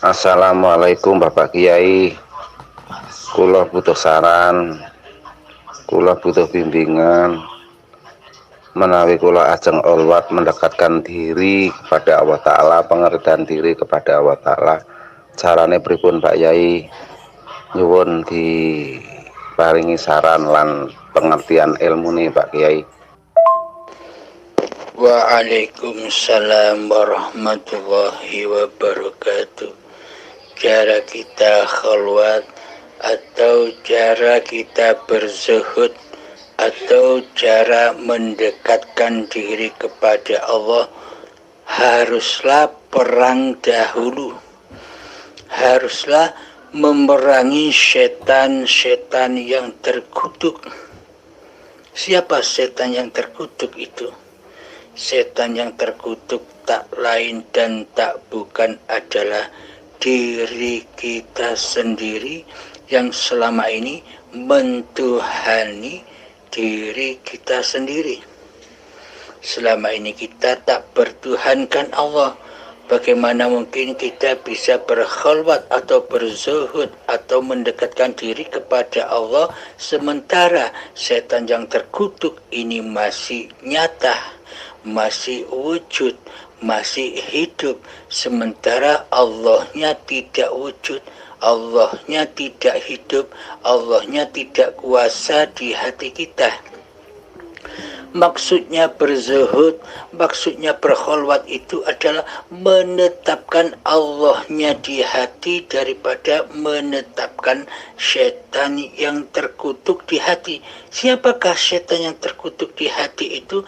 Assalamualaikum Bapak Kiai. Kula butuh saran, kula butuh bimbingan menawi kula ajeng olwat mendekatkan diri kepada Allah Ta'ala, pengertian diri kepada Allah Ta'ala. Carane pripun Pak Yai? Nyuwun diparingi saran lan pengertian ilmu nih Pak Kiai. Waalaikumsalam warahmatullahi wabarakatuh. Cara kita khalwat atau cara kita berzuhud atau cara mendekatkan diri kepada Allah haruslah perang dahulu. Haruslah memerangi setan-setan yang terkutuk. Siapa setan yang terkutuk itu? Setan yang terkutuk tak lain dan tak bukan adalah diri kita sendiri yang selama ini mentuhani diri kita sendiri. Selama ini kita tak bertuhankan Allah. Bagaimana mungkin kita bisa berkhalwat atau berzuhud atau mendekatkan diri kepada Allah sementara setan yang terkutuk ini masih nyata, masih wujud, masih hidup, sementara Allahnya tidak wujud, Allahnya tidak hidup, Allahnya tidak kuasa di hati kita. Maksudnya berzuhud, maksudnya berkholwat itu adalah menetapkan Allahnya di hati daripada menetapkan setan yang terkutuk di hati. Siapakah setan yang terkutuk di hati itu?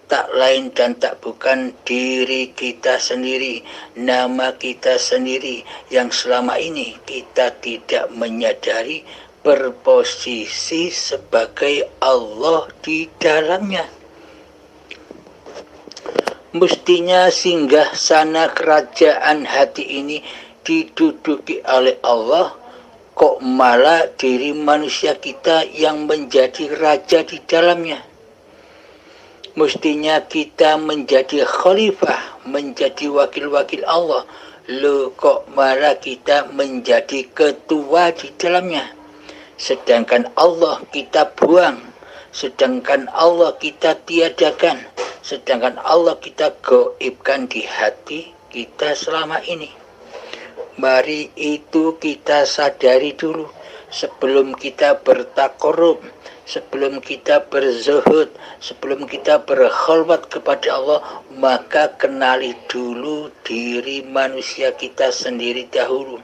Tak lain dan tak bukan diri kita sendiri, nama kita sendiri yang selama ini kita tidak menyadari berposisi sebagai Allah di dalamnya. Mestinya singgah sana kerajaan hati ini diduduki oleh Allah, kok malah diri manusia kita yang menjadi raja di dalamnya. Mestinya kita menjadi khalifah, menjadi wakil-wakil Allah. Loh kok malah kita menjadi ketua di dalamnya. Sedangkan Allah kita buang, sedangkan Allah kita tiadakan, sedangkan Allah kita gaibkan di hati kita selama ini. Mari itu kita sadari dulu sebelum kita bertakarrub, sebelum kita berzuhud, sebelum kita berkhalwat kepada Allah, maka kenali dulu diri manusia kita sendiri dahulu.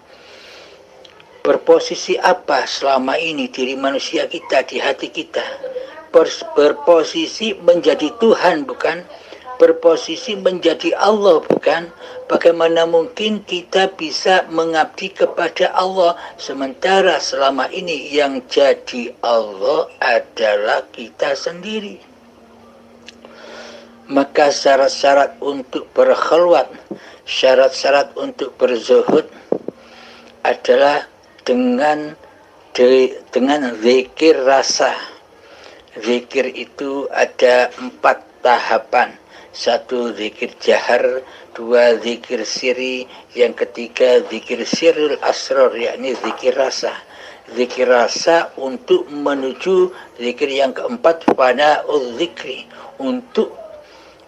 Berposisi apa selama ini diri manusia kita di hati kita? Berposisi menjadi Tuhan bukan? Berposisi menjadi Allah bukan? Bagaimana mungkin kita bisa mengabdi kepada Allah sementara selama ini yang jadi Allah adalah kita sendiri? Maka syarat-syarat untuk berkhalwat, syarat-syarat untuk berzuhud adalah dengan zikir rasa. Zikir itu ada 4 tahapan. 1 zikir jahar, 2 zikir siri, yang ketiga zikir sirrul asrar, yakni zikir rasa. Zikir rasa untuk menuju zikir yang keempat, fana'ul zikri, untuk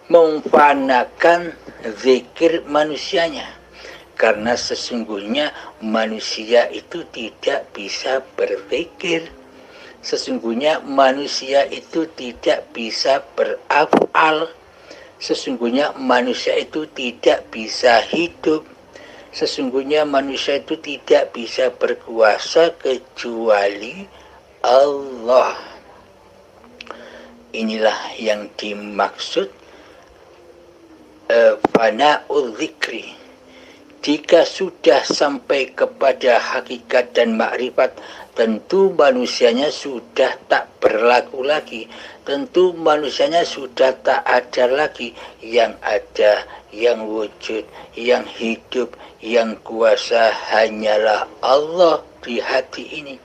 memfanakan zikir manusianya. Karena sesungguhnya manusia itu tidak bisa berzikir. Sesungguhnya manusia itu tidak bisa beraf'al. Sesungguhnya manusia itu tidak bisa hidup. Sesungguhnya manusia itu tidak bisa berkuasa kecuali Allah. Inilah yang dimaksud fana'ul zikri. Jika sudah sampai kepada hakikat dan makrifat, tentu manusianya sudah tak berlaku lagi. Tentu manusianya sudah tak ada lagi. Yang ada, yang wujud, yang hidup, yang kuasa hanyalah Allah di hati ini.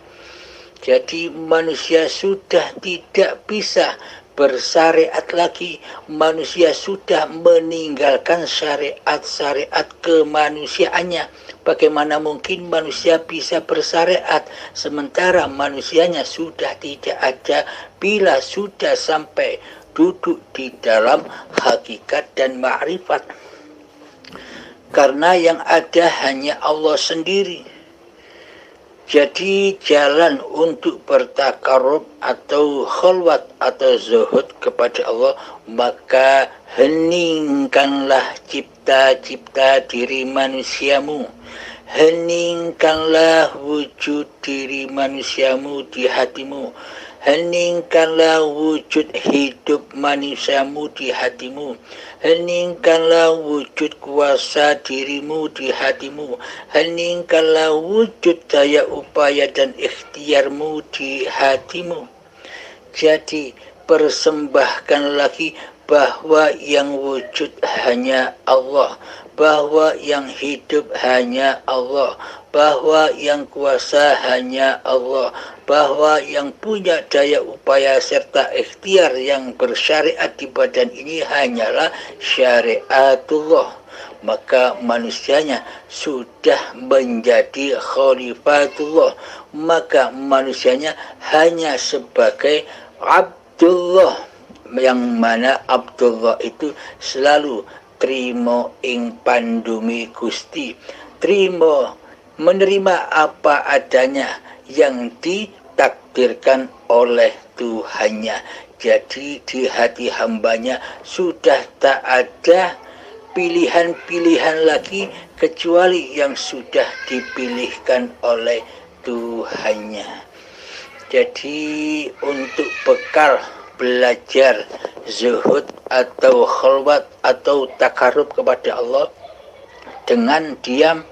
Jadi manusia sudah tidak bisa bersyariat lagi. Manusia sudah meninggalkan syariat-syariat kemanusiaannya. Bagaimana mungkin manusia bisa bersyariat sementara manusianya sudah tidak ada bila sudah sampai duduk di dalam hakikat dan ma'rifat. Karena yang ada hanya Allah sendiri. Jadi jalan untuk bertakarub atau khalwat atau zuhud kepada Allah, maka heningkanlah cipta-cipta diri manusiamu. Heningkanlah wujud diri manusiamu di hatimu. Heningkanlah wujud hidup manusiamu di hatimu. Heningkanlah wujud kuasa dirimu di hatimu. Heningkanlah wujud daya upaya dan ikhtiarmu di hatimu. Jadi persembahkan lagi bahwa yang wujud hanya Allah, bahwa yang hidup hanya Allah, bahwa yang kuasa hanya Allah, bahwa yang punya daya upaya serta ikhtiar yang bersyariat di badan ini hanyalah syariatullah. Maka manusianya sudah menjadi khalifatullah, maka manusianya hanya sebagai Abdullah, yang mana Abdullah itu selalu trimo ing pandumi Gusti, trimo menerima apa adanya yang ditakdirkan oleh Tuhannya. Jadi di hati hambanya sudah tak ada pilihan-pilihan lagi kecuali yang sudah dipilihkan oleh Tuhannya. Jadi untuk bekal belajar zuhud atau khalwat atau takarub kepada Allah, dengan diam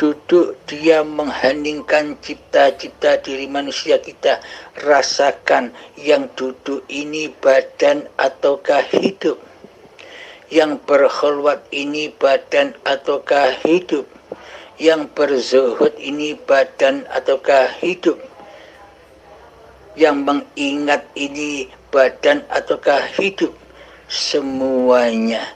duduk diam mengheningkan cipta-cipta diri manusia kita, rasakan yang duduk ini badan ataukah hidup, yang berkhalwat ini badan ataukah hidup, yang berzuhud ini badan ataukah hidup, yang mengingat ini badan ataukah hidup. Semuanya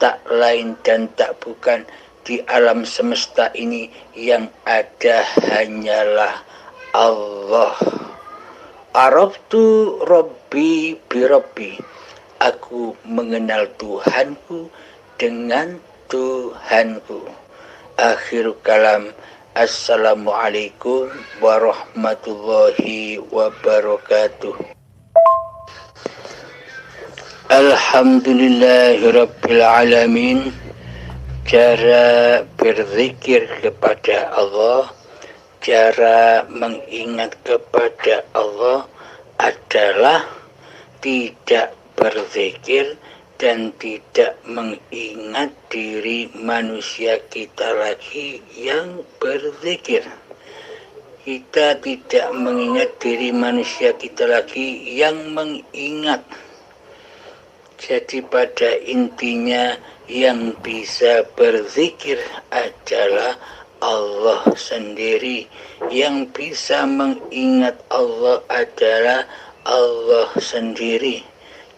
tak lain dan tak bukan di alam semesta ini yang ada hanyalah Allah. Araftu Rabbi birabbi, aku mengenal Tuhanku dengan Tuhanku. Akhir kalam. Assalamualaikum warahmatullahi wabarakatuh. Alhamdulillahirabbil alamin. Cara berzikir kepada Allah, cara mengingat kepada Allah adalah tidak berzikir dan tidak mengingat diri manusia kita lagi yang berzikir. Kita tidak mengingat diri manusia kita lagi yang mengingat. Jadi pada intinya yang bisa berzikir adalah Allah sendiri. Yang bisa mengingat Allah adalah Allah sendiri.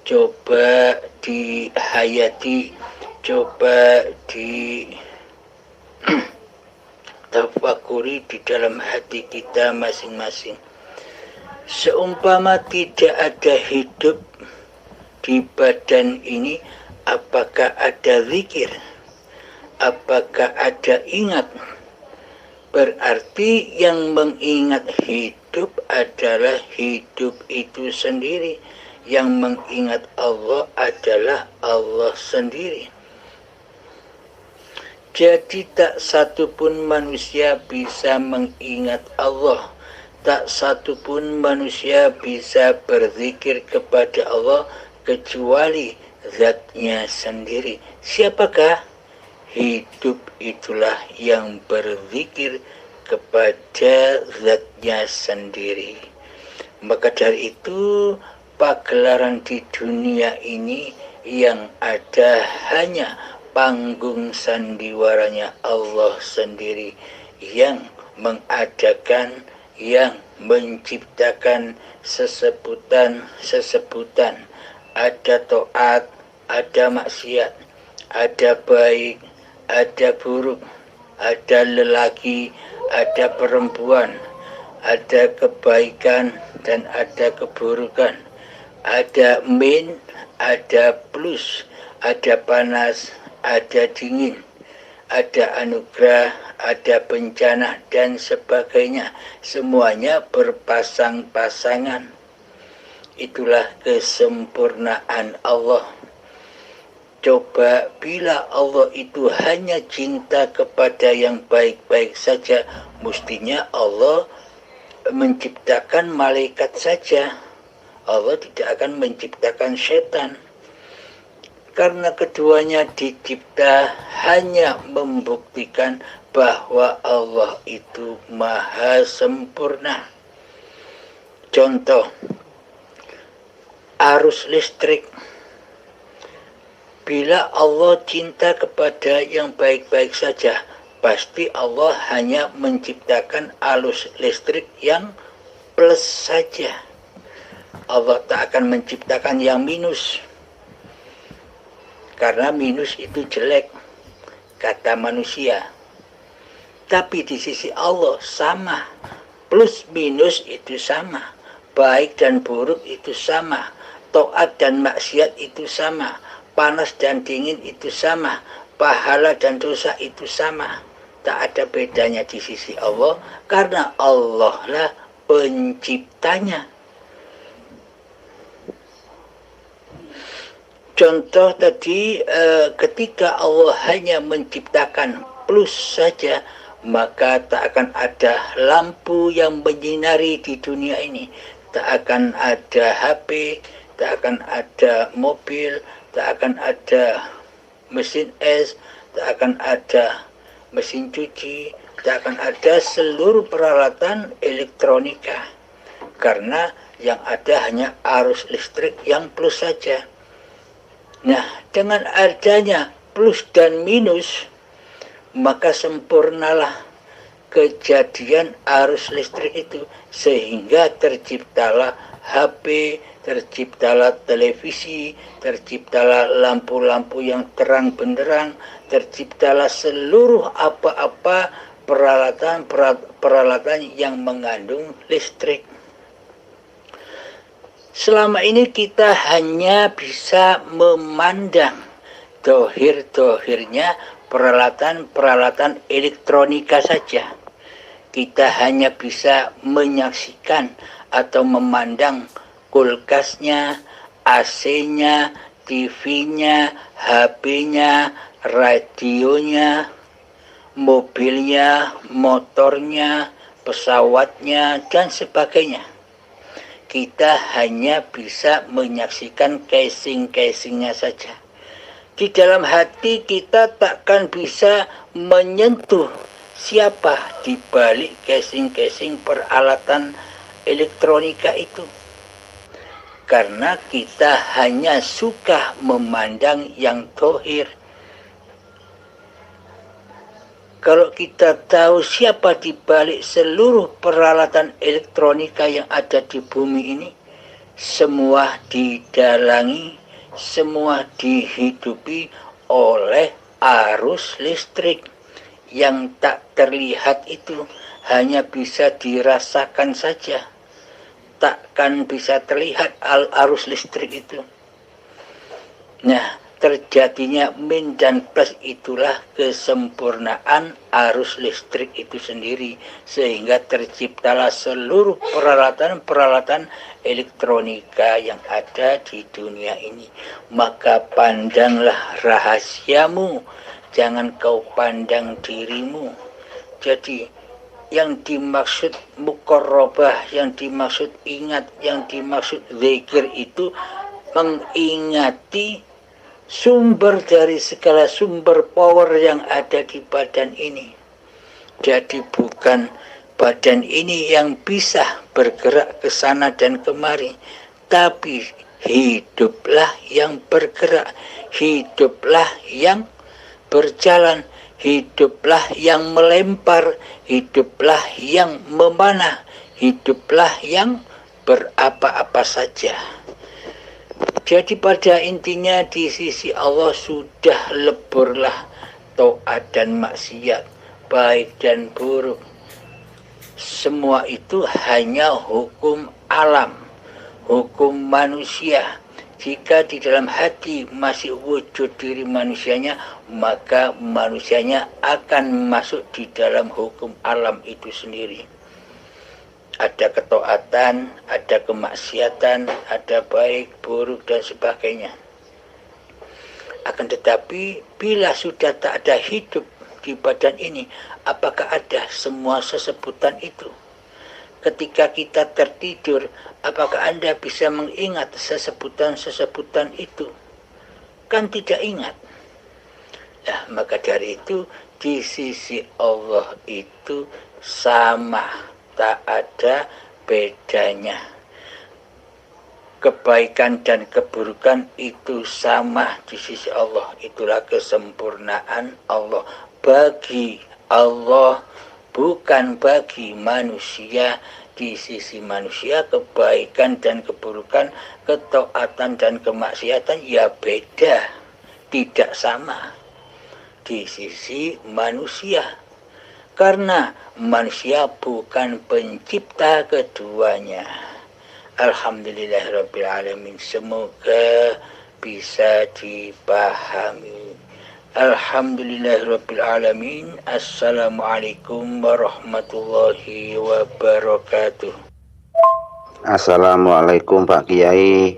Coba dihayati, coba di tafakuri di dalam hati kita masing-masing. Seumpama tidak ada hidup di badan ini, apakah ada zikir? Apakah ada ingat? Berarti yang mengingat hidup adalah hidup itu sendiri. Yang mengingat Allah adalah Allah sendiri. Jadi tak satu pun manusia bisa mengingat Allah. Tak satu pun manusia bisa berzikir kepada Allah kecuali zatnya sendiri. Siapakah? Hidup itulah yang berzikir kepada zatnya sendiri. Maka dari itu pagelaran di dunia ini yang ada hanya panggung sandiwaranya Allah sendiri, yang mengadakan, yang menciptakan sesebutan-sesebutan ada taat, ada maksiat, ada baik, ada buruk, ada lelaki, ada perempuan, ada kebaikan dan ada keburukan, ada min, ada plus, ada panas, ada dingin, ada anugerah, ada bencana dan sebagainya. Semuanya berpasang-pasangan. Itulah kesempurnaan Allah. Coba bila Allah itu hanya cinta kepada yang baik-baik saja, mestinya Allah menciptakan malaikat saja. Allah tidak akan menciptakan setan. Karena keduanya dicipta hanya membuktikan bahwa Allah itu maha sempurna. Contoh, arus listrik. Bila Allah cinta kepada yang baik-baik saja, pasti Allah hanya menciptakan arus listrik yang plus saja. Allah tak akan menciptakan yang minus. Karena minus itu jelek, kata manusia. Tapi di sisi Allah sama. Plus minus itu sama. Baik dan buruk itu sama. Taat dan maksiat itu sama. Panas dan dingin itu sama. Pahala dan dosa itu sama. Tak ada bedanya di sisi Allah. Karena Allah lah penciptanya. Contoh tadi, ketika Allah hanya menciptakan plus saja, maka tak akan ada lampu yang menyinari di dunia ini. Tak akan ada HP, tak akan ada mobil, tak akan ada mesin es, tak akan ada mesin cuci, tak akan ada seluruh peralatan elektronika. Karena yang ada hanya arus listrik yang plus saja. Nah, dengan adanya plus dan minus, maka sempurnalah kejadian arus listrik itu. Sehingga terciptalah HP, terciptalah televisi, terciptalah lampu-lampu yang terang benderang, terciptalah seluruh apa-apa peralatan yang mengandung listrik. Selama ini kita hanya bisa memandang dohir-dohirnya peralatan-peralatan elektronika saja. Kita hanya bisa menyaksikan atau memandang kulkasnya, AC-nya, TV-nya, HP-nya, radionya, mobilnya, motornya, pesawatnya, dan sebagainya. Kita hanya bisa menyaksikan casing-casingnya saja. Di dalam hati kita takkan bisa menyentuh siapa di balik casing-casing peralatan elektronika itu. Karena kita hanya suka memandang yang dohir. Kalau kita tahu siapa di balik seluruh peralatan elektronika yang ada di bumi ini, semua didalangi, semua dihidupi oleh arus listrik yang tak terlihat itu, hanya bisa dirasakan saja. Takkan bisa terlihat arus listrik itu. Nah, terjadinya min dan plus itulah kesempurnaan arus listrik itu sendiri, sehingga terciptalah seluruh peralatan-peralatan elektronika yang ada di dunia ini. Maka pandanglah rahasiamu, jangan kau pandang dirimu. Jadi yang dimaksud muqarrabah, yang dimaksud ingat, yang dimaksud zikir itu mengingati sumber dari segala sumber power yang ada di badan ini. Jadi bukan badan ini yang bisa bergerak ke sana dan kemari, tapi hiduplah yang bergerak, hiduplah yang berjalan, hiduplah yang melempar, hiduplah yang memanah, hiduplah yang berapa-apa saja. Jadi pada intinya di sisi Allah sudah leburlah taat dan maksiat, baik dan buruk. Semua itu hanya hukum alam, hukum manusia. Jika di dalam hati masih wujud diri manusianya, maka manusianya akan masuk di dalam hukum alam itu sendiri. Ada ketaatan, ada kemaksiatan, ada baik, buruk, dan sebagainya. Akan tetapi, bila sudah tak ada hidup di badan ini, apakah ada semua sesebutan itu? Ketika kita tertidur, apakah Anda bisa mengingat sesebutan-sesebutan itu? Kan tidak ingat. Nah, maka dari itu, di sisi Allah itu sama, tak ada bedanya. Kebaikan dan keburukan itu sama di sisi Allah. Itulah kesempurnaan Allah. Bagi Allah, bukan bagi manusia. Di sisi manusia, kebaikan dan keburukan, ketaatan dan kemaksiatan ya beda, tidak sama di sisi manusia. Karena manusia bukan pencipta keduanya. Alhamdulillahirrabbilalamin. Semoga bisa dipahami. Alhamdulillahirrabbilalamin. Assalamualaikum warahmatullahi wabarakatuh. Assalamualaikum Pak Kiai.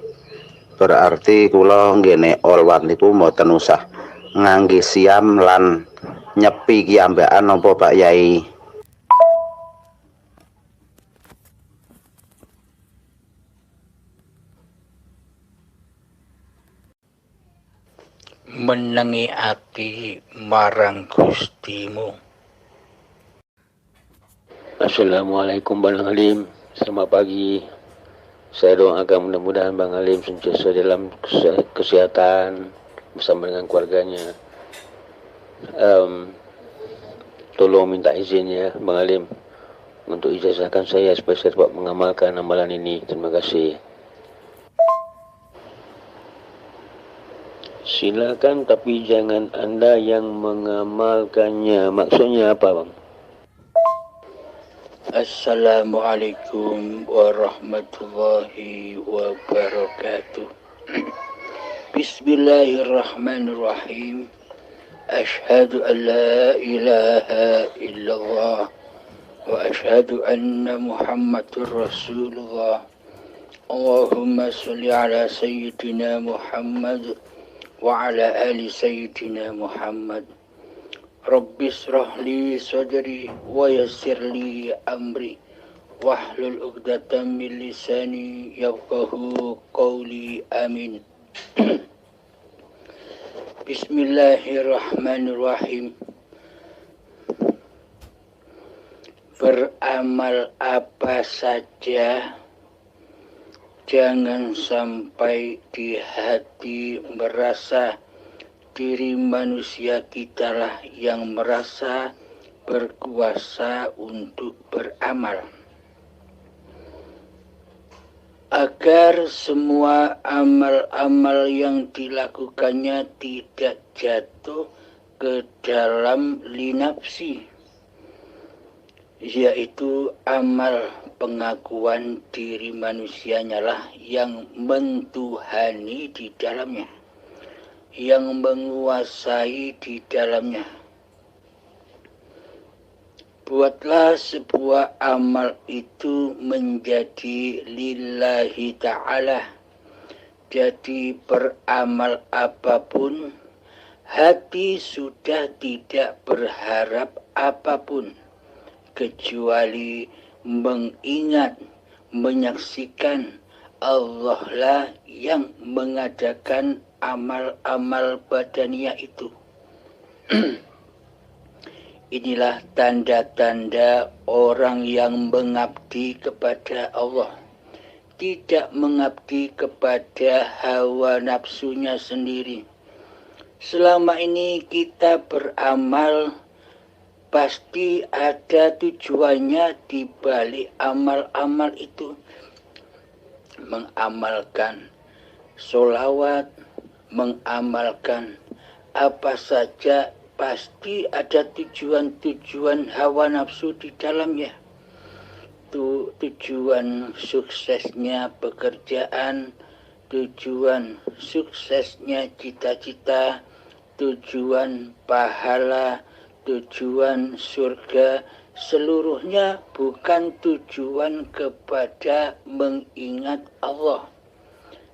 Berarti kula nggene olwat niku mboten usah ngangge siam lan nyepi kiambakan napa Pak Yai? Menengi ati marang Gustimu. Assalamualaikum Bang Halim. Selamat pagi. Saya doakan mudah-mudahan Bang Halim sentiasa dalam kesehatan bersama dengan keluarganya. Tolong minta izin ya Bang Halim untuk ijazahkan saya supaya saya dapat mengamalkan amalan ini. Terima kasih. Silakan, tapi jangan Anda yang mengamalkannya. Maksudnya apa, Bang? Assalamualaikum warahmatullahi wabarakatuh. Bismillahirrahmanirrahim. Ashhadu an la ilaha illallah wa ashhadu anna Muhammadur Rasulullah. Allahumma salli ala sayyidina Muhammad wa ala ali sayyidina Muhammad. Rabbi israh li sadri wa yassir li amri wahlul 'uqdatam min lisani yafqahu qawli. Amin. Bismillahirrahmanirrahim. Beramal apa saja, jangan sampai di hati merasa diri manusia kitalah yang merasa berkuasa untuk beramal. Agar semua amal-amal yang dilakukannya tidak jatuh ke dalam linapsi, yaitu amal pengakuan diri manusianya lah yang mentuhani di dalamnya, yang menguasai di dalamnya. Buatlah sebuah amal itu menjadi lillahi ta'ala. Jadi beramal apapun, hati sudah tidak berharap apapun, kecuali mengingat, menyaksikan Allah lah yang mengadakan amal-amal badaniah itu. Inilah tanda-tanda orang yang mengabdi kepada Allah, tidak mengabdi kepada hawa nafsunya sendiri. Selama ini kita beramal, pasti ada tujuannya di balik amal-amal itu. Mengamalkan solawat, mengamalkan apa saja, pasti ada tujuan-tujuan hawa nafsu di dalamnya. Tujuan suksesnya pekerjaan, tujuan suksesnya cita-cita, tujuan pahala, tujuan surga, seluruhnya bukan tujuan kepada mengingat Allah.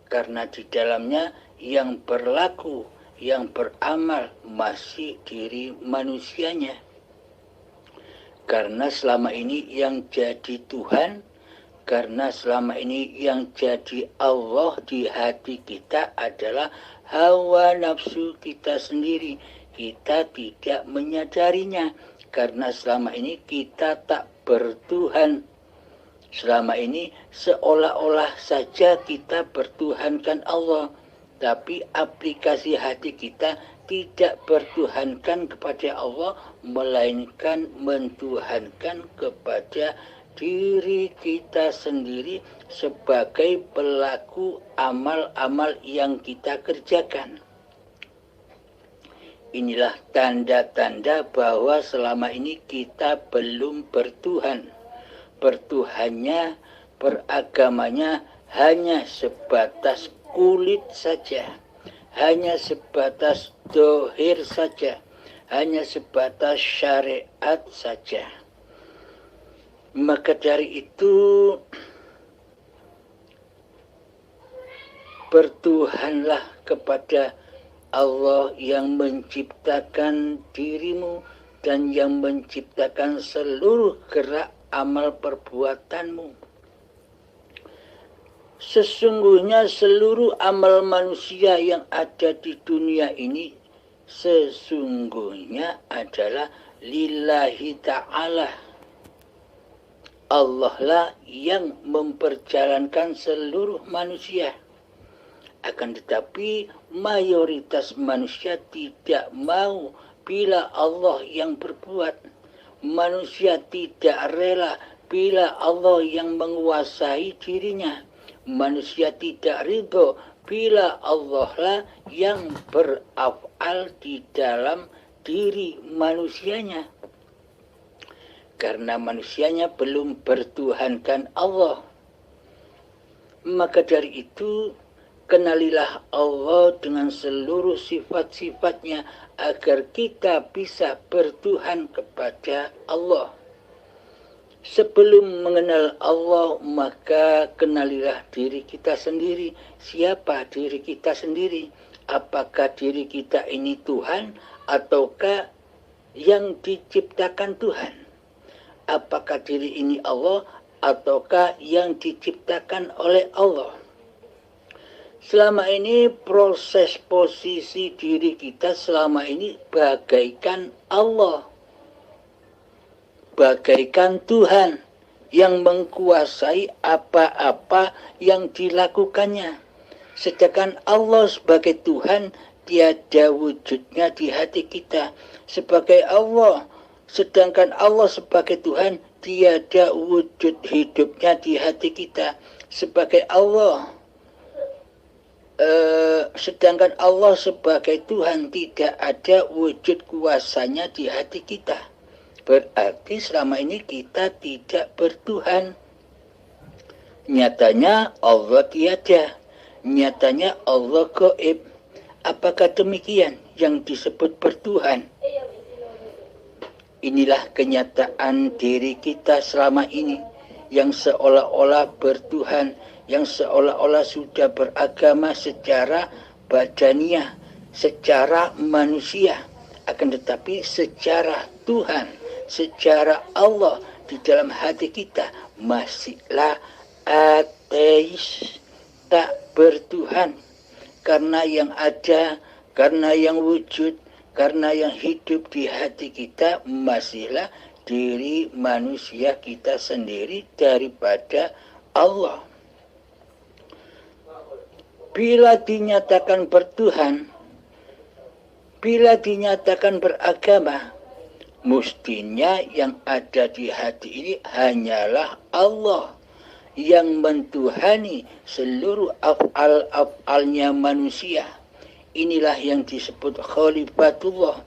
Karena di dalamnya yang berlaku, yang beramal masih diri manusianya. Karena selama ini yang jadi Tuhan, karena selama ini yang jadi Allah di hati kita adalah hawa nafsu kita sendiri. Kita tidak menyadarinya karena selama ini kita tak bertuhan. Selama ini seolah-olah saja kita bertuhankan Allah, tapi aplikasi hati kita tidak bertuhankan kepada Allah, melainkan mentuhankan kepada diri kita sendiri sebagai pelaku amal-amal yang kita kerjakan. Inilah tanda-tanda bahwa selama ini kita belum bertuhan. Bertuhannya, beragamanya hanya sebatas kulit saja, hanya sebatas dohir saja, hanya sebatas syariat saja. Maka dari itu bertuhanlah kepada Allah yang menciptakan dirimu dan yang menciptakan seluruh gerak amal perbuatanmu. Sesungguhnya seluruh amal manusia yang ada di dunia ini sesungguhnya adalah lillahi ta'ala. Allah lah yang memperjalankan seluruh manusia. Akan tetapi mayoritas manusia tidak mau bila Allah yang berbuat. Manusia tidak rela bila Allah yang menguasai dirinya. Manusia tidak ridho bila Allah lah yang beraf'al di dalam diri manusianya. Karena manusianya belum bertuhankan Allah. Maka dari itu, kenalilah Allah dengan seluruh sifat-sifatnya agar kita bisa bertuhan kepada Allah. Sebelum mengenal Allah, maka kenalilah diri kita sendiri. Siapa diri kita sendiri? Apakah diri kita ini Tuhan ataukah yang diciptakan Tuhan? Apakah diri ini Allah ataukah yang diciptakan oleh Allah? Selama ini proses posisi diri kita selama ini bagaikan Allah, bagaikan Tuhan yang mengkuasai apa-apa yang dilakukannya. Sedangkan Allah sebagai Tuhan tiada wujudnya di hati kita. Sedangkan Allah sebagai Tuhan tiada wujud hidupnya di hati kita. Sedangkan Allah sebagai Tuhan tidak ada wujud kuasanya di hati kita. Berarti selama ini kita tidak bertuhan. Nyatanya Allah tiada. Nyatanya Allah gaib. Apakah demikian yang disebut bertuhan? Inilah kenyataan diri kita selama ini yang seolah-olah bertuhan, yang seolah-olah sudah beragama secara badaniah, secara manusia. Akan tetapi secara Tuhan, secara Allah di dalam hati kita masihlah ateis, tak bertuhan. Karena yang ada, karena yang wujud, karena yang hidup di hati kita masihlah diri manusia kita sendiri daripada Allah. Bila dinyatakan bertuhan, bila dinyatakan beragama, mestinya yang ada di hati ini hanyalah Allah. yang mentuhani seluruh af'al-af'alnya manusia. Inilah yang disebut khalifatullah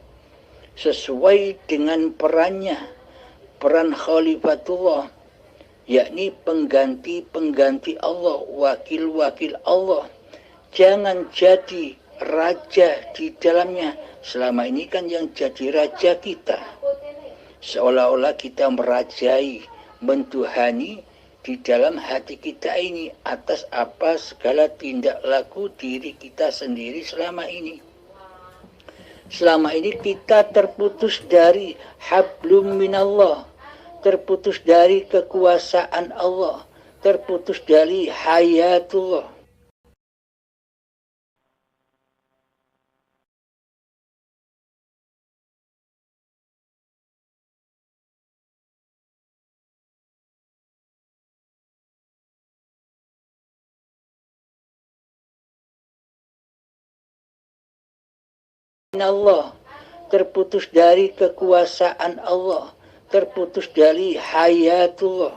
sesuai dengan perannya, peran khalifatullah, yakni pengganti-pengganti Allah, wakil-wakil Allah. Jangan jadi raja di dalamnya. Selama ini kan yang jadi raja kita. Seolah-olah kita merajai, mentuhani di dalam hati kita ini atas apa segala tindak laku diri kita sendiri selama ini. Selama ini kita terputus dari hablum minallah, terputus dari kekuasaan Allah, terputus dari hayatullah. Allah, terputus dari kekuasaan Allah, terputus dari hayatullah.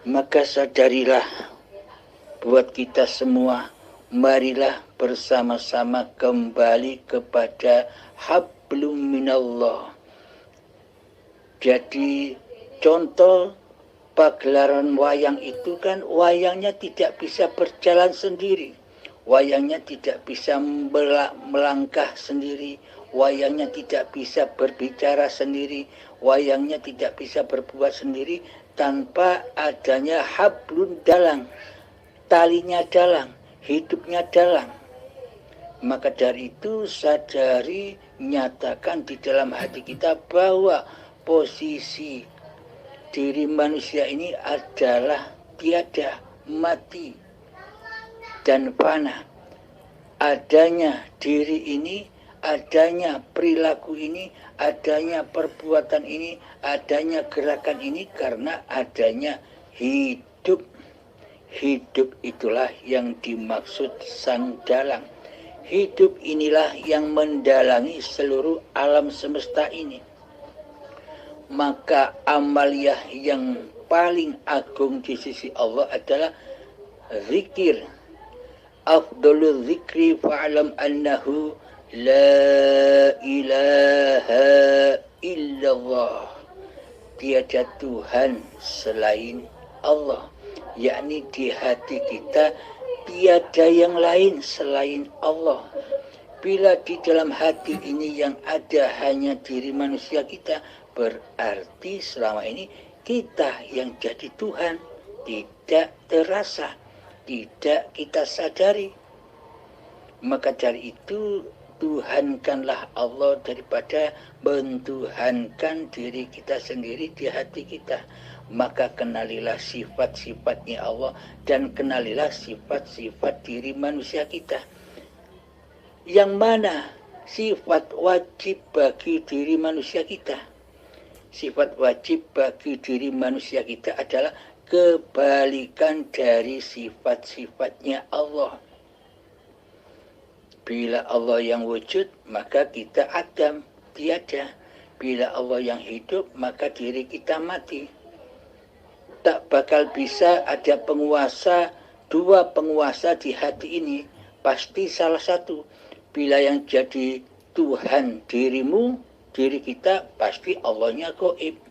Maka sadarilah buat kita semua, marilah bersama-sama kembali kepada hablum minallah. Jadi contoh pagelaran wayang itu kan wayangnya tidak bisa berjalan sendiri. Wayangnya tidak bisa melangkah sendiri, wayangnya tidak bisa berbicara sendiri, wayangnya tidak bisa berbuat sendiri tanpa adanya hablun dalang, talinya dalang, hidupnya dalang. Maka dari itu sadari, nyatakan di dalam hati kita bahwa posisi diri manusia ini adalah tiada, mati dan fana. Adanya diri ini, adanya perilaku ini, adanya perbuatan ini, adanya gerakan ini karena adanya hidup. Hidup itulah yang dimaksud sang dalang. Hidup inilah yang mendalangi seluruh alam semesta ini. Maka amaliyah yang paling agung di sisi Allah adalah zikir. Afdalul zikri fa'alam annahu la ilaha illallah. Tiada Tuhan selain Allah. Yakni di hati kita tiada yang lain selain Allah. Bila di dalam hati ini yang ada hanya diri manusia kita, berarti selama ini kita yang jadi Tuhan. Tidak terasa, tidak kita sadari. Maka dari itu Tuhankanlah Allah daripada mentuhankan diri kita sendiri di hati kita. Maka kenalilah sifat-sifatnya Allah dan kenalilah sifat-sifat diri manusia kita. Yang mana sifat wajib bagi diri manusia kita? Sifat wajib bagi diri manusia kita adalah kebalikan dari sifat-sifatnya Allah. Bila Allah yang wujud, maka kita adam, tiada. Bila Allah yang hidup, maka diri kita mati. Tak bakal bisa ada penguasa, dua penguasa di hati ini. Pasti salah satu. Bila yang jadi Tuhan dirimu, diri kita, pasti Allahnya gaib.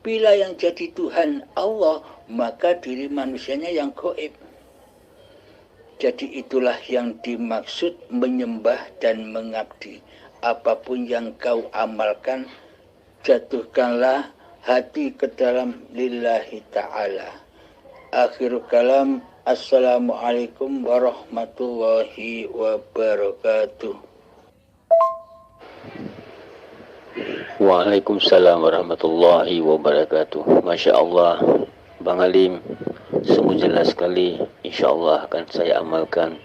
Bila yang jadi Tuhan Allah, maka diri manusianya yang gaib. Jadi itulah yang dimaksud menyembah dan mengabdi. Apapun yang kau amalkan, jatuhkanlah hati ke dalam lillahi ta'ala. Akhir kalam, assalamualaikum warahmatullahi wabarakatuh. Waalaikumsalam warahmatullahi wabarakatuh. Masya Allah, Bang Halim, semua jelas sekali. Insya Allah akan saya amalkan.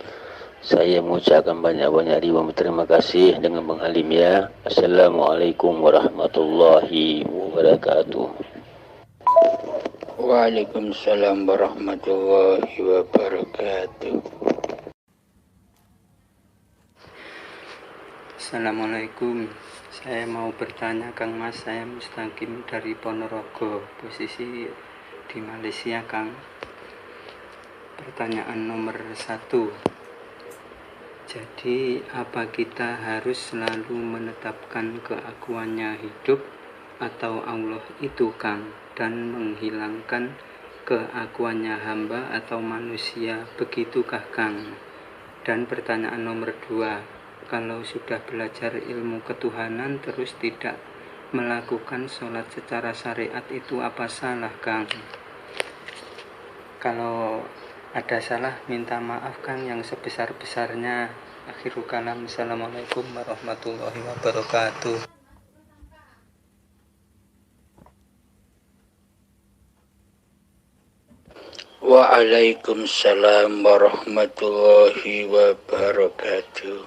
Saya mengucapkan banyak-banyak ribuan terima kasih dengan Bang Halim ya. Assalamualaikum warahmatullahi wabarakatuh. Waalaikumsalam warahmatullahi wabarakatuh. Assalamualaikum. Saya mau bertanya Kang Mas, saya Mustaqim dari Ponorogo. Posisi di Malaysia, Kang. Pertanyaan nomor 1. Jadi, apa kita harus selalu menetapkan keakuannya hidup atau Allah itu, Kang, dan menghilangkan keakuannya hamba atau manusia, begitukah, Kang? Dan pertanyaan nomor 2, kalau sudah belajar ilmu ketuhanan terus tidak melakukan sholat secara syariat, itu apa salah, Kang? Kalau ada salah, minta maaf, Kang, yang sebesar-besarnya. Akhirul kalam. Assalamualaikum warahmatullahi wabarakatuh. Waalaikumsalam warahmatullahi wabarakatuh.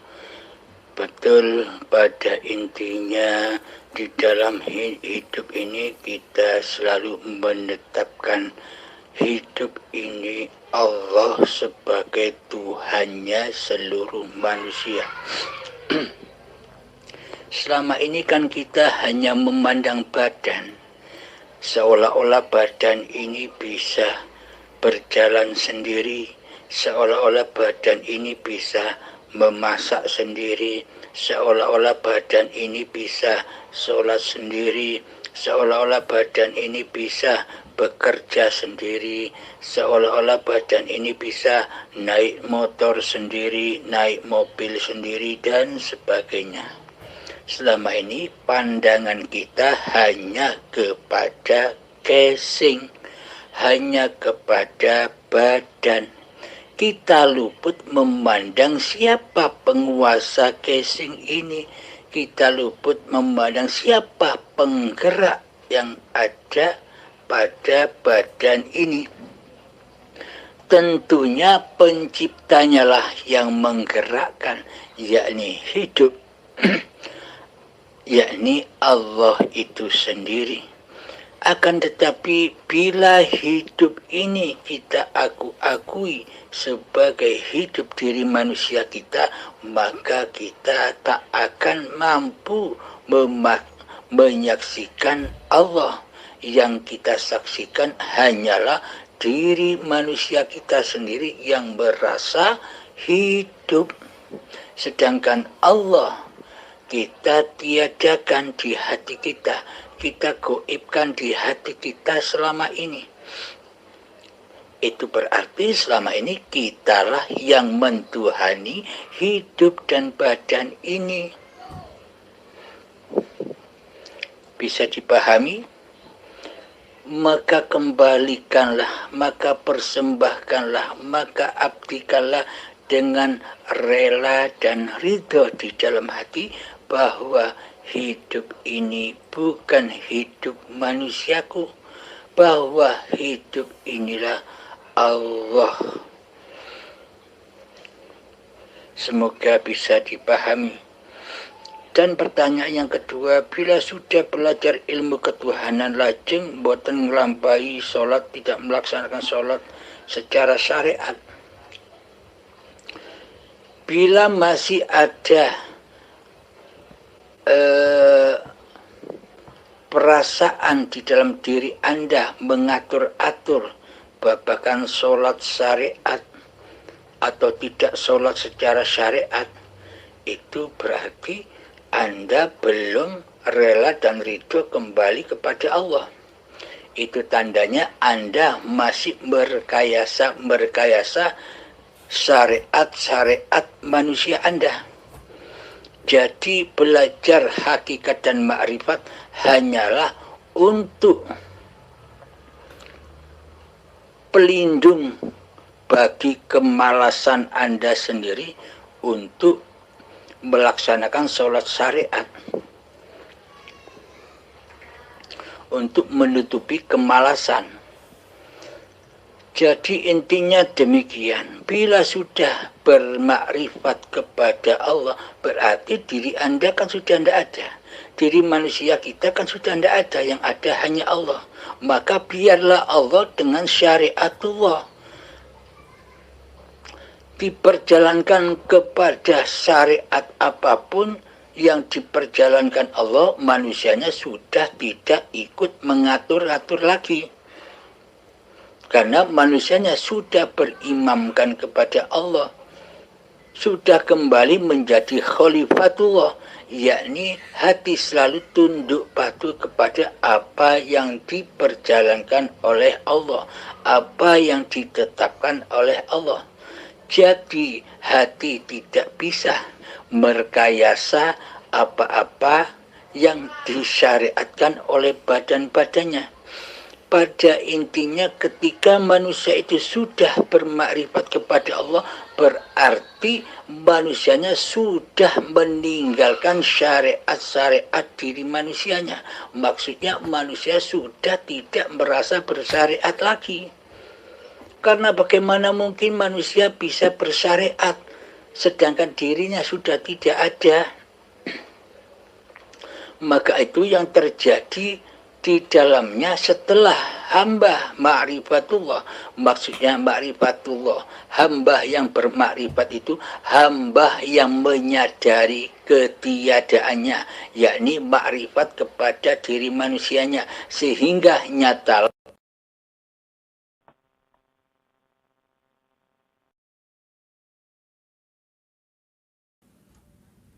Betul, pada intinya di dalam hidup ini kita selalu menetapkan hidup ini Allah sebagai Tuhannya seluruh manusia. Selama ini kan kita hanya memandang badan, seolah-olah badan ini bisa berjalan sendiri, seolah-olah badan ini bisa memasak sendiri, seolah-olah badan ini bisa sholat sendiri, seolah-olah badan ini bisa bekerja sendiri, seolah-olah badan ini bisa naik motor sendiri, naik mobil sendiri, dan sebagainya. Selama ini pandangan kita hanya kepada casing, hanya kepada badan. Kita luput memandang siapa penguasa casing ini. Kita luput memandang siapa penggerak yang ada pada badan ini. Tentunya penciptanya lah yang menggerakkan, yakni hidup, yakni Allah itu sendiri. Akan tetapi bila hidup ini kita akui sebagai hidup diri manusia kita, maka kita tak akan mampu menyaksikan Allah. Yang kita saksikan hanyalah diri manusia kita sendiri yang merasa hidup. Sedangkan Allah kita tiadakan di hati kita, kita goibkan di hati kita selama ini. Itu berarti selama ini kitalah yang mentuhani hidup dan badan ini. Bisa dipahami? Maka kembalikanlah, maka persembahkanlah, maka abdikanlah dengan rela dan ridho di dalam hati bahwa hidup ini bukan hidup manusiaku, bahwa hidup inilah Allah. Semoga bisa dipahami. Dan pertanyaan yang kedua, bila sudah belajar ilmu ketuhanan lajeng boten nglampahi sholat, tidak melaksanakan sholat secara syariat, bila masih ada perasaan di dalam diri Anda mengatur-atur babakan sholat syariat atau tidak sholat secara syariat, itu berarti Anda belum rela dan ridho kembali kepada Allah. Itu tandanya Anda masih merekayasa syariat manusia Anda. Jadi belajar hakikat dan makrifat hanyalah untuk pelindung bagi kemalasan Anda sendiri untuk melaksanakan sholat syariat, untuk menutupi kemalasan. Jadi intinya demikian. Bila sudah bermakrifat kepada Allah, berarti diri Anda kan sudah tidak ada. Diri manusia kita kan sudah tidak ada. Yang ada hanya Allah. Maka biarlah Allah dengan syariatullah diperjalankan kepada syariat apapun yang diperjalankan Allah, manusianya sudah tidak ikut mengatur-atur lagi. Karena manusianya sudah berimamkan kepada Allah, sudah kembali menjadi khalifatullah, yakni hati selalu tunduk patuh kepada apa yang diperjalankan oleh Allah, apa yang ditetapkan oleh Allah. Jadi hati tidak bisa merekayasa apa-apa yang disyariatkan oleh badan-badannya. Pada intinya ketika manusia itu sudah bermakrifat kepada Allah, berarti manusianya sudah meninggalkan syariat-syariat diri manusianya. Maksudnya manusia sudah tidak merasa bersyariat lagi. Karena bagaimana mungkin manusia bisa bersyariat sedangkan dirinya sudah tidak ada. Maka itu yang terjadi di dalamnya setelah hamba ma'rifatullah. Maksudnya ma'rifatullah, hamba yang bermakrifat itu hamba yang menyadari ketiadaannya, yakni makrifat kepada diri manusianya, sehingga nyata.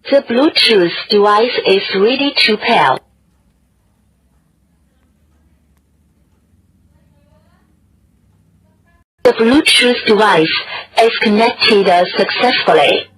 The Bluetooth device is ready to pair. The Bluetooth device is connected successfully.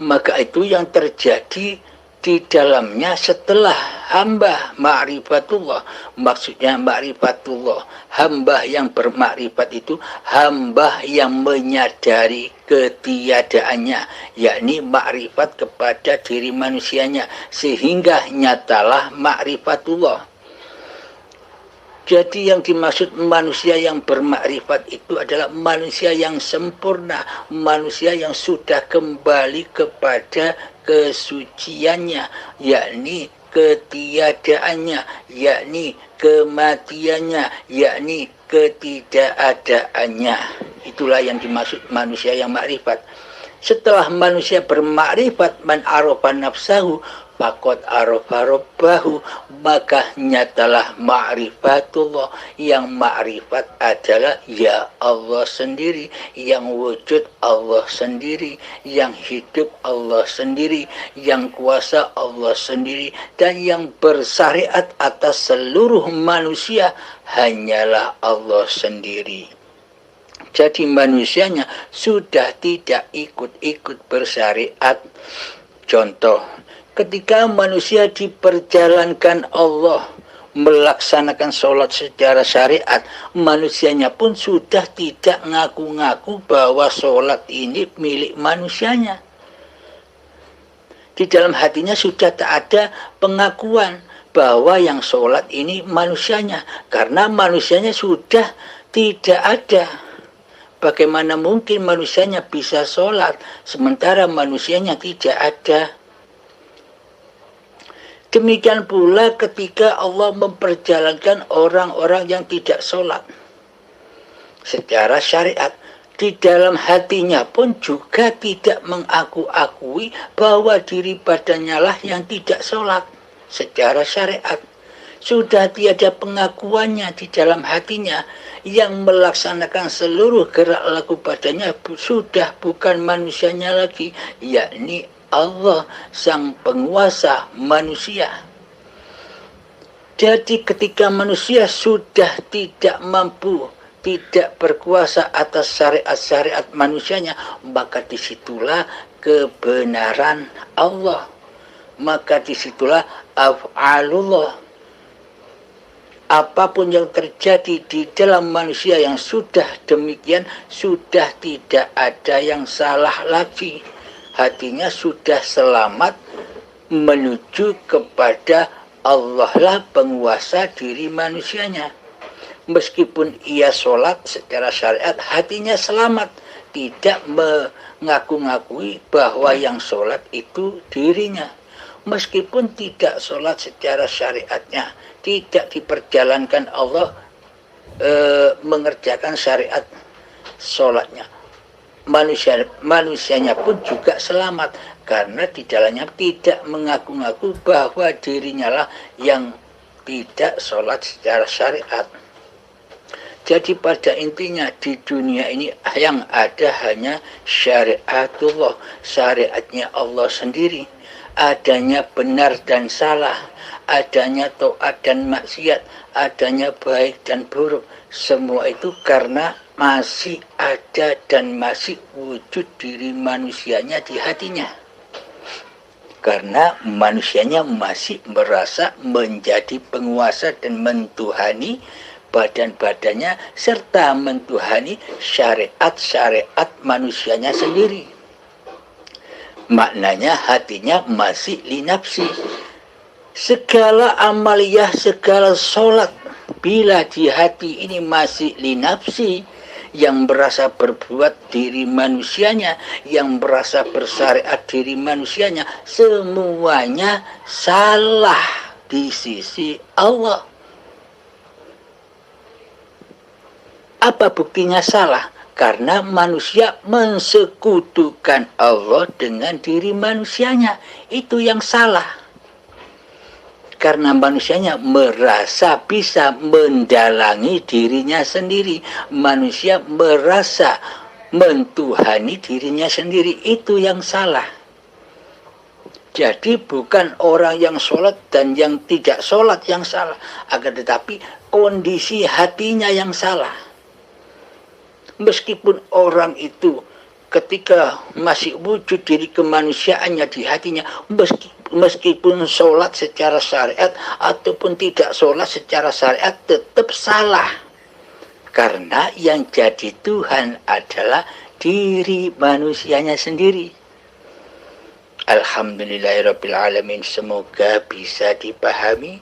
Maka itu yang terjadi di dalamnya setelah hamba ma'rifatullah. Maksudnya ma'rifatullah, hamba yang bermakrifat itu hamba yang menyadari ketiadaannya, yakni makrifat kepada diri manusianya, sehingga nyatalah ma'rifatullah. Jadi yang dimaksud manusia yang bermakrifat itu adalah manusia yang sempurna, manusia yang sudah kembali kepada kesuciannya, yakni ketiadaannya, yakni kematiannya, yakni ketidakadaannya. Itulah yang dimaksud manusia yang makrifat. Setelah manusia bermakrifat, man arafa nafsahu faqad arafa rabbahu, maka nyatalah ma'rifatullah. Yang makrifat adalah ya Allah sendiri, yang wujud Allah sendiri, yang hidup Allah sendiri, yang kuasa Allah sendiri, dan yang bersyariat atas seluruh manusia hanyalah Allah sendiri. Jadi manusianya sudah tidak ikut-ikut bersyariat. Contoh, ketika manusia diperjalankan Allah melaksanakan sholat secara syariat, manusianya pun sudah tidak ngaku-ngaku bahwa sholat ini milik manusianya. Di dalam hatinya sudah tak ada pengakuan bahwa yang sholat ini manusianya, karena manusianya sudah tidak ada. Bagaimana mungkin manusianya bisa sholat sementara manusianya tidak ada? Demikian pula ketika Allah memperjalankan orang-orang yang tidak sholat secara syariat, di dalam hatinya pun juga tidak mengaku-akui bahwa diri badannya lah yang tidak sholat secara syariat. Sudah tiada pengakuannya di dalam hatinya. Yang melaksanakan seluruh gerak laku badannya sudah bukan manusianya lagi, yakni Allah sang penguasa manusia. Jadi ketika manusia sudah tidak mampu, tidak berkuasa atas syariat-syariat manusianya, maka disitulah kebenaran Allah. Maka disitulah af'alullah. Apapun yang terjadi di dalam manusia yang sudah demikian, sudah tidak ada yang salah lagi. Hatinya sudah selamat menuju kepada Allah lah penguasa diri manusianya. Meskipun ia sholat secara syariat, hatinya selamat. Tidak mengaku-ngakui bahwa yang sholat itu dirinya. Meskipun tidak sholat secara syariatnya, tidak diperjalankan Allah mengerjakan syariat sholatnya. manusianya pun juga selamat, karena di dalamnya tidak mengaku-ngaku bahwa dirinya lah yang tidak sholat secara syariat. Jadi pada intinya di dunia ini yang ada hanya syariatullah, syariatnya Allah sendiri. Adanya benar dan salah, adanya taat dan maksiat, adanya baik dan buruk. Semua itu karena masih ada dan masih wujud diri manusianya di hatinya. Karena manusianya masih merasa menjadi penguasa dan mentuhani badan-badannya serta mentuhani syariat-syariat manusianya sendiri. Maknanya hatinya masih linafsi. Segala amaliyah, segala sholat, bila di hati ini masih linafsi, yang berasa berbuat diri manusianya, yang berasa bersyariat diri manusianya, semuanya salah di sisi Allah. Apa buktinya salah? Karena manusia mensekutukan Allah dengan diri manusianya. Itu yang salah. Karena manusianya merasa bisa mendalangi dirinya sendiri. Manusia merasa mentuhani dirinya sendiri. Itu yang salah. Jadi bukan orang yang sholat dan yang tidak sholat yang salah. Akan tetapi kondisi hatinya yang salah. Meskipun orang itu ketika masih wujud diri kemanusiaannya di hatinya, meskipun sholat secara syariat ataupun tidak sholat secara syariat, tetap salah. Karena yang jadi Tuhan adalah diri manusianya sendiri. Alhamdulillahirrabbilalamin, semoga bisa dipahami.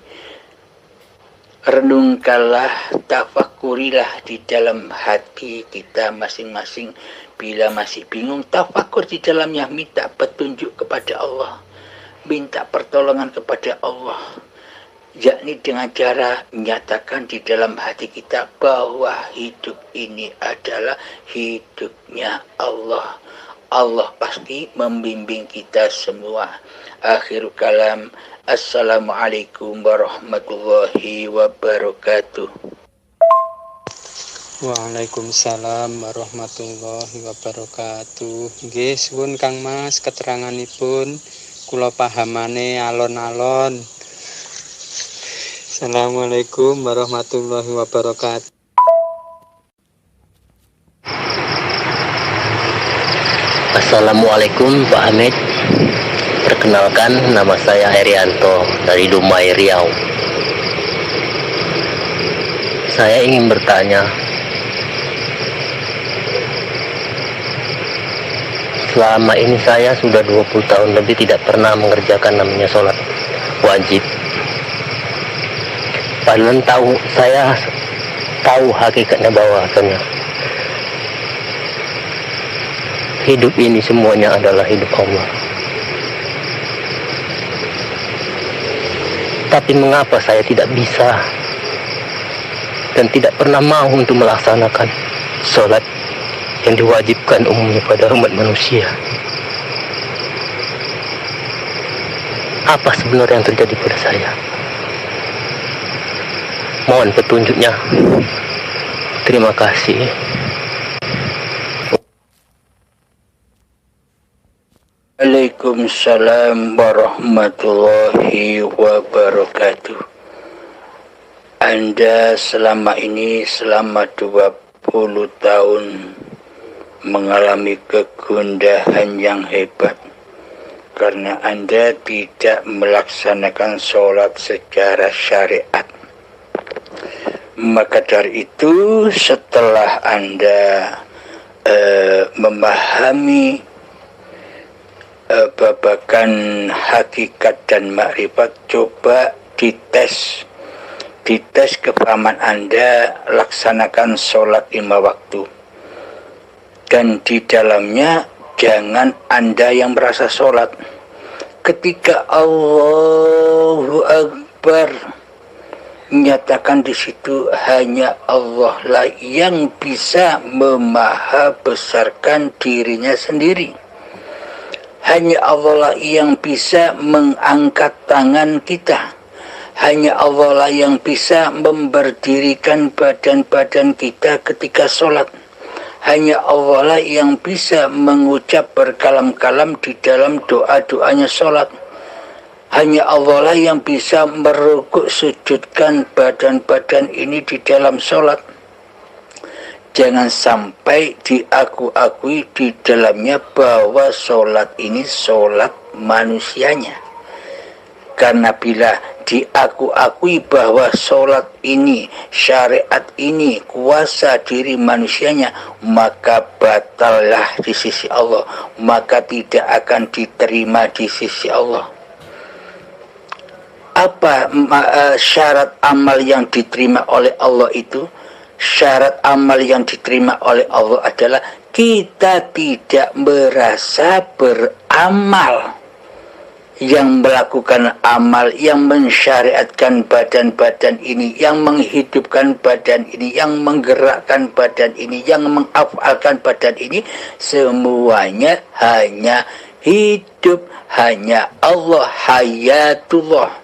Renungkanlah, tafakurilah di dalam hati kita masing-masing. Bila masih bingung, tafakur di dalamnya, minta petunjuk kepada Allah, minta pertolongan kepada Allah, yakni dengan cara menyatakan di dalam hati kita bahwa hidup ini adalah hidupnya Allah. Allah pasti membimbing kita semua. Akhirul kalam, assalamualaikum warahmatullahi wabarakatuh. Waalaikumsalam warahmatullahi wabarakatuh. Nggih, suwun Kang Mas keteranganipun, kula pahamane alon-alon. Assalamualaikum warahmatullahi wabarakatuh. Assalamualaikum Pak Hamid. Perkenalkan, nama saya Herianto dari Dumai, Riau. Saya ingin bertanya, selama ini saya sudah 20 tahun lebih tidak pernah mengerjakan namanya sholat wajib. Padahal saya tahu hakikatnya bahwasanya hidup ini semuanya adalah hidup Allah. Tapi mengapa saya tidak bisa dan tidak pernah mau untuk melaksanakan sholat yang diwajibkan umumnya pada umat manusia? Apa sebenarnya yang terjadi pada saya? Mohon petunjuknya. Terima kasih. Waalaikumsalam warahmatullahi wabarakatuh. Anda selama 20 tahun mengalami kegundahan yang hebat karena Anda tidak melaksanakan sholat secara syariat. Maka dari itu, setelah Anda memahami babakan hakikat dan makrifat, coba dites kepahaman Anda, laksanakan sholat 5 waktu, dan di dalamnya jangan Anda yang merasa sholat. Ketika Allahu Akbar, nyatakan di situ hanya Allah lah yang bisa memahabesarkan dirinya sendiri. Hanya Allah lah yang bisa mengangkat tangan kita. Hanya Allah lah yang bisa memberdirikan badan-badan kita ketika sholat. Hanya Allah lah yang bisa mengucap berkalam-kalam di dalam doa-doanya sholat. Hanya Allah lah yang bisa merukuk sujudkan badan-badan ini di dalam sholat. Jangan sampai diakui di dalamnya bahwa sholat ini sholat manusianya. Karena bila diakui bahwa sholat ini, syariat ini, kuasa diri manusianya, maka batallah di sisi Allah. Maka tidak akan diterima di sisi Allah. Apa syarat amal yang diterima oleh Allah itu? Syarat amal yang diterima oleh Allah adalah kita tidak merasa beramal, yang melakukan amal, yang mensyariatkan badan-badan ini, yang menghidupkan badan ini, yang menggerakkan badan ini, yang mengafalkan badan ini, semuanya hanya hidup, hanya Allah, hayatullah.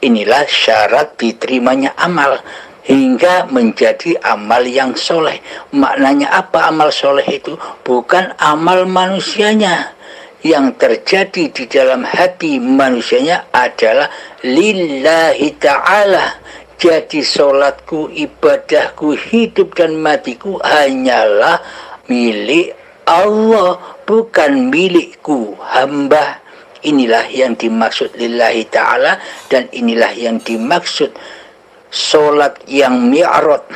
Inilah syarat diterimanya amal hingga menjadi amal yang soleh. Maknanya apa amal soleh itu? Bukan amal manusianya. Yang terjadi di dalam hati manusianya adalah lillahi ta'ala. Jadi solatku, ibadahku, hidup dan matiku hanyalah milik Allah, bukan milikku hamba. Inilah yang dimaksud lillahi ta'ala, dan inilah yang dimaksud solat yang mi'raj.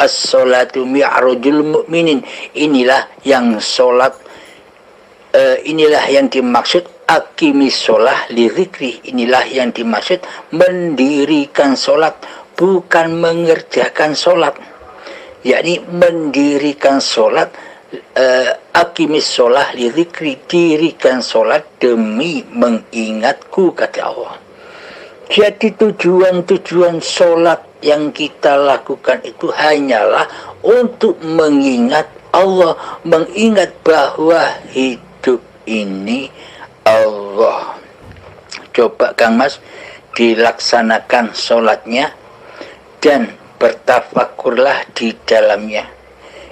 As-salatu mi'rajul mu'minin. Inilah yang solat, inilah yang dimaksud akimis sholah lirikri. Inilah yang dimaksud mendirikan solat, bukan mengerjakan solat. Yakni mendirikan solat, akimis sholah lirikri, dirikan solat demi mengingatku, kata Allah. Jadi tujuan-tujuan solat yang kita lakukan itu hanyalah untuk mengingat Allah, mengingat bahwa hidup ini Allah. Coba Kang Mas dilaksanakan solatnya dan bertafakurlah di dalamnya.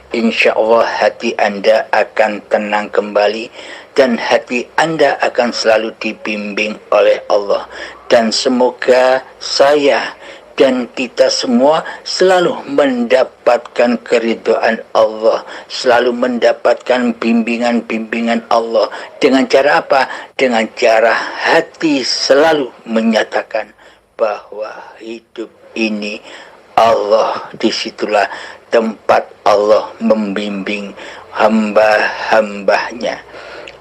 Insya Allah hati Anda akan tenang kembali dan hati Anda akan selalu dibimbing oleh Allah. Dan semoga saya dan kita semua selalu mendapatkan keridhaan Allah, selalu mendapatkan bimbingan-bimbingan Allah. Dengan cara apa? Dengan cara hati selalu menyatakan bahwa hidup ini Allah, disitulah tempat Allah membimbing hamba-hambanya.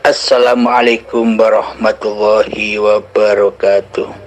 Assalamualaikum warahmatullahi wabarakatuh.